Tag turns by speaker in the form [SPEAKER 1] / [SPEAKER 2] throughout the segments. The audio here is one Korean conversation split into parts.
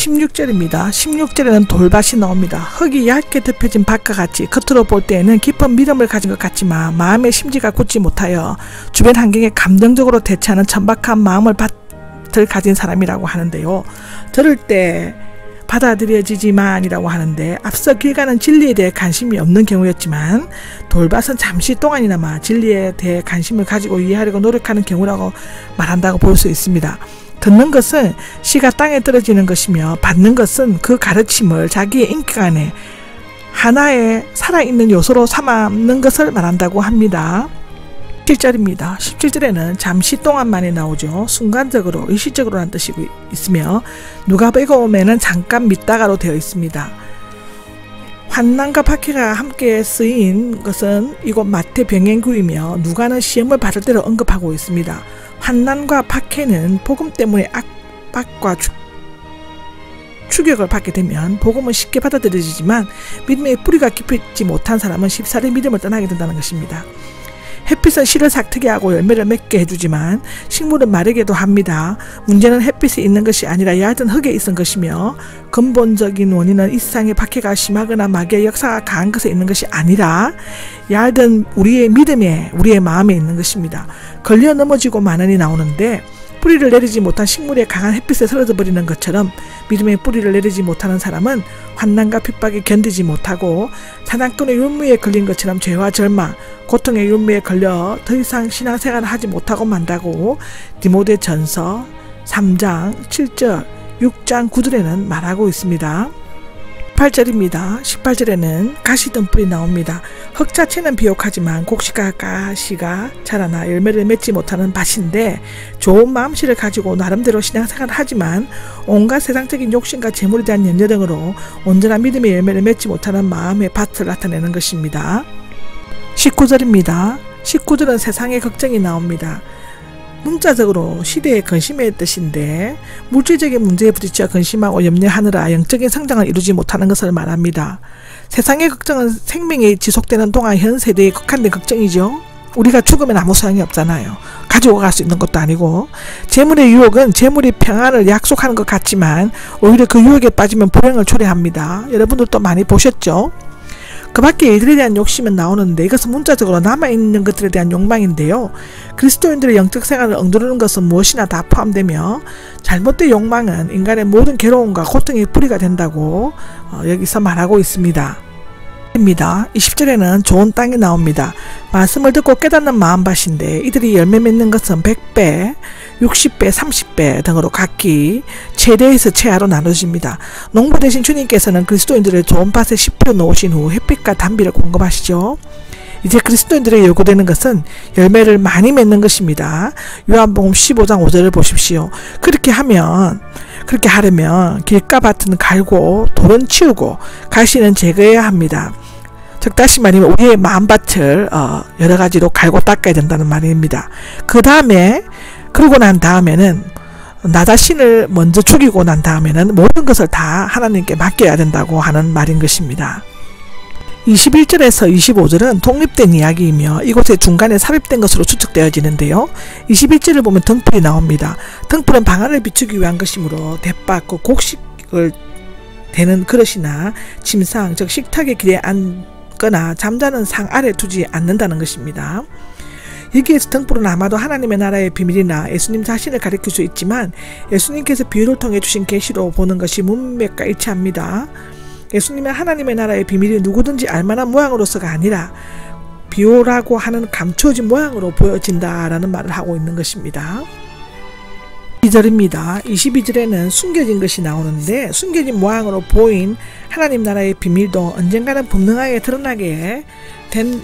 [SPEAKER 1] 16절입니다. 16절에는 돌밭이 나옵니다. 흙이 얇게 덮여진 밭과 같이 겉으로 볼 때에는 깊은 믿음을 가진 것 같지만 마음의 심지가 굳지 못하여 주변 환경에 감정적으로 대처하는 천박한 마음을 가진 사람이라고 하는데요. 들을 때 받아들여지지만이라고 하는데 앞서 길 가는 진리에 대해 관심이 없는 경우였지만 돌밭은 잠시 동안이나마 진리에 대해 관심을 가지고 이해하려고 노력하는 경우라고 말한다고 볼 수 있습니다. 듣는 것은 씨가 땅에 떨어지는 것이며 받는 것은 그 가르침을 자기의 인격 안에 하나의 살아있는 요소로 삼는 것을 말한다고 합니다. 17절입니다. 17절에는 잠시 동안만이 나오죠. 순간적으로, 일시적으로 라는 뜻이 있으며 누가복음에는 잠깐 믿다가로 되어 있습니다. 환난과 박해가 함께 쓰인 것은 이곳 마태 병행구이며 누가는 시험을 받을 때로 언급하고 있습니다. 환난과 박해는 복음 때문에 압박과 추격을 받게 되면 복음은 쉽게 받아들여지지만 믿음의 뿌리가 깊지 못한 사람은 쉽사리 믿음을 떠나게 된다는 것입니다. 햇빛은 씨를 삭트게 하고 열매를 맺게 해주지만 식물은 마르게도 합니다. 문제는 햇빛이 있는 것이 아니라 얕은 흙에 있는 것이며 근본적인 원인은 이 세상의 박해가 심하거나 마귀의 역사가 강한 것에 있는 것이 아니라 얕은 우리의 믿음에, 우리의 마음에 있는 것입니다. 걸려 넘어지고 마는이 나오는데 뿌리를 내리지 못한 식물의 강한 햇빛에 쓰러져 버리는 것처럼 믿음의 뿌리를 내리지 못하는 사람은 환난과 핍박에 견디지 못하고 사단꾼의 율무에 걸린 것처럼 죄와 절망, 고통의 율무에 걸려 더 이상 신앙생활을 하지 못하고 만다고 디모데전서 3장 7절, 6장 9절에는 말하고 있습니다. 18절입니다. 18절에는 가시덤불이 나옵니다. 흙 자체는 비옥하지만 곡식과 가시가 자라나 열매를 맺지 못하는 밭인데 좋은 마음씨를 가지고 나름대로 신앙생활을 하지만 온갖 세상적인 욕심과 재물에 대한 염려 등으로 온전한 믿음의 열매를 맺지 못하는 마음의 밭을 나타내는 것입니다. 19절입니다. 19절은 세상의 걱정이 나옵니다. 문자적으로 시대의 근심의 뜻인데 물질적인 문제에 부딪혀 근심하고 염려하느라 영적인 성장을 이루지 못하는 것을 말합니다. 세상의 걱정은 생명이 지속되는 동안 현 세대에 국한된 걱정이죠. 우리가 죽으면 아무 소용이 없잖아요. 가지고 갈 수 있는 것도 아니고. 재물의 유혹은 재물이 평안을 약속하는 것 같지만 오히려 그 유혹에 빠지면 불행을 초래합니다. 여러분들도 많이 보셨죠? 그 밖에 일들에 대한 욕심은 나오는데 이것은 문자적으로 남아있는 것들에 대한 욕망인데요. 그리스도인들의 영적 생활을 엉두르는 것은 무엇이나 다 포함되며 잘못된 욕망은 인간의 모든 괴로움과 고통의 뿌리가 된다고 여기서 말하고 있습니다. 20절에는 좋은 땅이 나옵니다. 말씀을 듣고 깨닫는 마음밭인데 이들이 열매 맺는 것은 100배, 60배, 30배 등으로 각기 최대에서 최하로 나눠집니다. 농부 되신 주님께서는 그리스도인들을 좋은 밭에 10% 놓으신 후 햇빛과 단비를 공급하시죠. 이제 그리스도인들에게 요구되는 것은 열매를 많이 맺는 것입니다. 요한복음 15장 5절을 보십시오. 그렇게 하려면 길가 밭은 갈고 돌은 치우고 가시는 제거해야 합니다. 즉 다시 말하면 우리의 마음밭을 여러 가지로 갈고 닦아야 된다는 말입니다. 그러고 난 다음에는 나 자신을 먼저 죽이고 난 다음에는 모든 것을 다 하나님께 맡겨야 된다고 하는 말인 것입니다. 21절에서 25절은 독립된 이야기이며 이곳에 중간에 삽입된 것으로 추측되어지는데요. 21절을 보면 등불이 나옵니다. 등불은 방안을 비추기 위한 것이므로 대박, 곡식을 대는 그릇이나 침상, 즉 식탁의 길에 앉거나 잠자는 상 아래 두지 않는다는 것입니다. 여기에서 등불은 아마도 하나님의 나라의 비밀이나 예수님 자신을 가리킬 수 있지만 예수님께서 비유를 통해 주신 계시로 보는 것이 문맥과 일치합니다. 예수님은 하나님의 나라의 비밀이 누구든지 알만한 모양으로서가 아니라 비유라고 하는 감추어진 모양으로 보여진다라는 말을 하고 있는 것입니다. 22절입니다. 22절에는 숨겨진 것이 나오는데 숨겨진 모양으로 보인 하나님 나라의 비밀도 언젠가는 분명하게 드러나게 된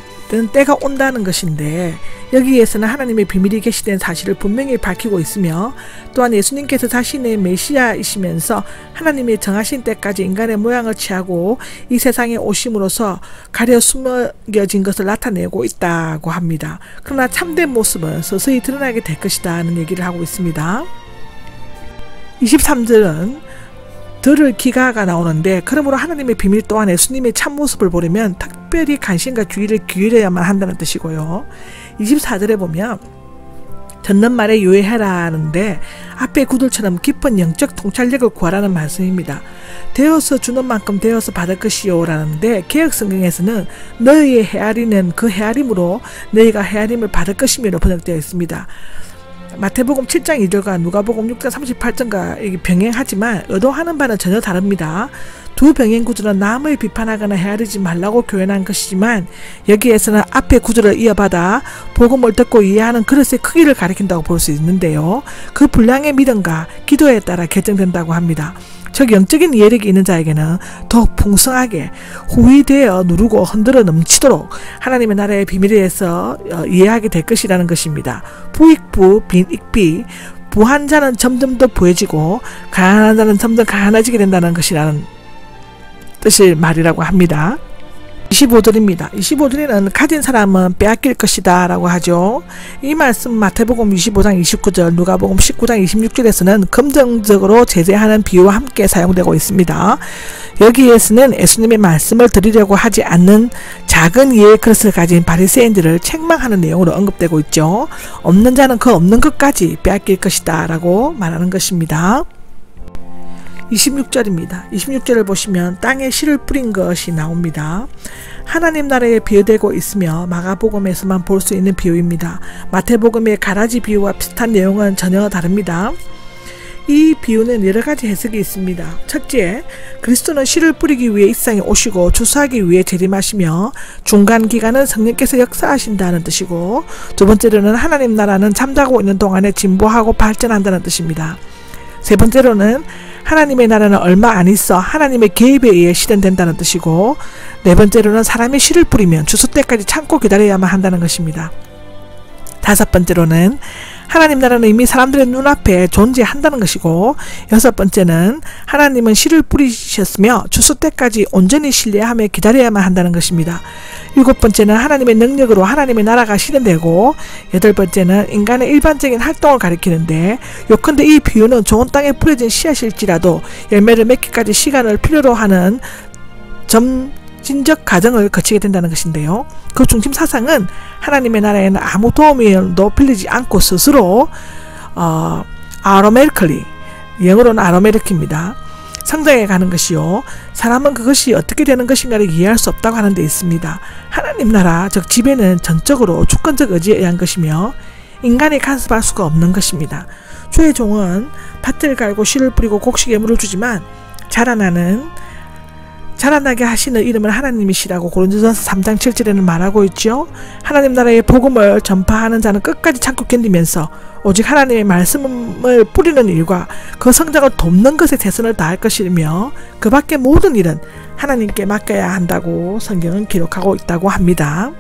[SPEAKER 1] 때가 온다는 것인데 여기에서는 하나님의 비밀이 계시된 사실을 분명히 밝히고 있으며 또한 예수님께서 자신의 메시아이시면서 하나님의 정하신 때까지 인간의 모양을 취하고 이 세상에 오심으로써 가려 숨겨진 것을 나타내고 있다고 합니다. 그러나 참된 모습은 서서히 드러나게 될 것이다 하는 얘기를 하고 있습니다. 23절은 들을 기가가 나오는데 그러므로 하나님의 비밀 또한 예수님의 참모습을 보려면 특별히 관심과 주의를 기울여야만 한다는 뜻이고요. 24절에 보면 듣는 말에 유의해라는데 앞의 구들처럼 깊은 영적 통찰력을 구하라는 말씀입니다. 되어서 주는 만큼 되어서 받을 것이요 라는데 개혁성경에서는 너희의 헤아리는 그 헤아림으로 너희가 헤아림을 받을 것이며로 번역되어 있습니다. 마태복음 7장 2절과 누가복음 6장 38절과 병행하지만 의도하는 바는 전혀 다릅니다. 두 병행 구절은 남을 비판하거나 헤아리지 말라고 교연한 것이지만 여기에서는 앞의 구절을 이어받아 복음을 듣고 이해하는 그릇의 크기를 가리킨다고 볼 수 있는데요. 그 분량의 믿음과 기도에 따라 결정된다고 합니다. 즉 영적인 이해력이 있는 자에게는 더욱 풍성하게 후위되어 누르고 흔들어 넘치도록 하나님의 나라의 비밀에 대해서 이해하게 될 것이라는 것입니다. 부익부 빈익비, 부한 자는 점점 더 부해지고 가난한 자는 점점 가난해지게 된다는 것이라는 뜻의 말이라고 합니다. 25절입니다. 25절에는 가진 사람은 빼앗길 것이다 라고 하죠. 이 말씀 마태복음 25장 29절, 누가복음 19장 26절에서는 긍정적으로 제재하는 비유와 함께 사용되고 있습니다. 여기에서는 예수님의 말씀을 드리려고 하지 않는 작은 이해의 그릇을 가진 바리새인들을 책망하는 내용으로 언급되고 있죠. 없는 자는 그 없는 것까지 빼앗길 것이다 라고 말하는 것입니다. 26절입니다. 26절을 보시면 땅에 씨를 뿌린 것이 나옵니다. 하나님 나라에 비유되고 있으며 마가복음에서만 볼 수 있는 비유입니다. 마태복음의 가라지 비유와 비슷한 내용은 전혀 다릅니다. 이 비유는 여러 가지 해석이 있습니다. 첫째, 그리스도는 씨를 뿌리기 위해 이 세상에 오시고 주수하기 위해 재림하시며 중간 기간은 성령께서 역사하신다는 뜻이고, 두 번째로는 하나님 나라는 잠자고 있는 동안에 진보하고 발전한다는 뜻입니다. 세 번째로는 하나님의 나라는 얼마 안 있어 하나님의 개입에 의해 실현된다는 뜻이고, 네 번째로는 사람이 씨를 뿌리면 추수 때까지 참고 기다려야만 한다는 것입니다. 다섯 번째로는 하나님 나라는 이미 사람들의 눈앞에 존재한다는 것이고, 여섯 번째는 하나님은 씨를 뿌리셨으며 추수 때까지 온전히 신뢰하며 기다려야만 한다는 것입니다. 일곱 번째는 하나님의 능력으로 하나님의 나라가 실현되고, 여덟 번째는 인간의 일반적인 활동을 가리키는데, 요컨대 이 비유는 좋은 땅에 뿌려진 씨앗일지라도 열매를 맺기까지 시간을 필요로 하는 점진적 과정을 거치게 된다는 것인데요. 그 중심 사상은 하나님의 나라에는 아무 도움도 빌리지 않고 스스로 아로메르클리, 영어로는 아로메르키입니다. 성장해 가는 것이요, 사람은 그것이 어떻게 되는 것인가를 이해할 수 없다고 하는 데 있습니다. 하나님 나라, 즉 지배는 전적으로 주권적 의지에 의한 것이며 인간이 간섭할 수가 없는 것입니다. 주의 종은 밭을 갈고 씨를 뿌리고 곡식에 물을 주지만 자라나게 하시는 이름은 하나님이시라고 고린도전서 3장 7절에는 말하고 있죠. 하나님 나라의 복음을 전파하는 자는 끝까지 참고 견디면서 오직 하나님의 말씀을 뿌리는 일과 그 성장을 돕는 것에 최선을 다할 것이며, 그 밖의 모든 일은 하나님께 맡겨야 한다고 성경은 기록하고 있다고 합니다.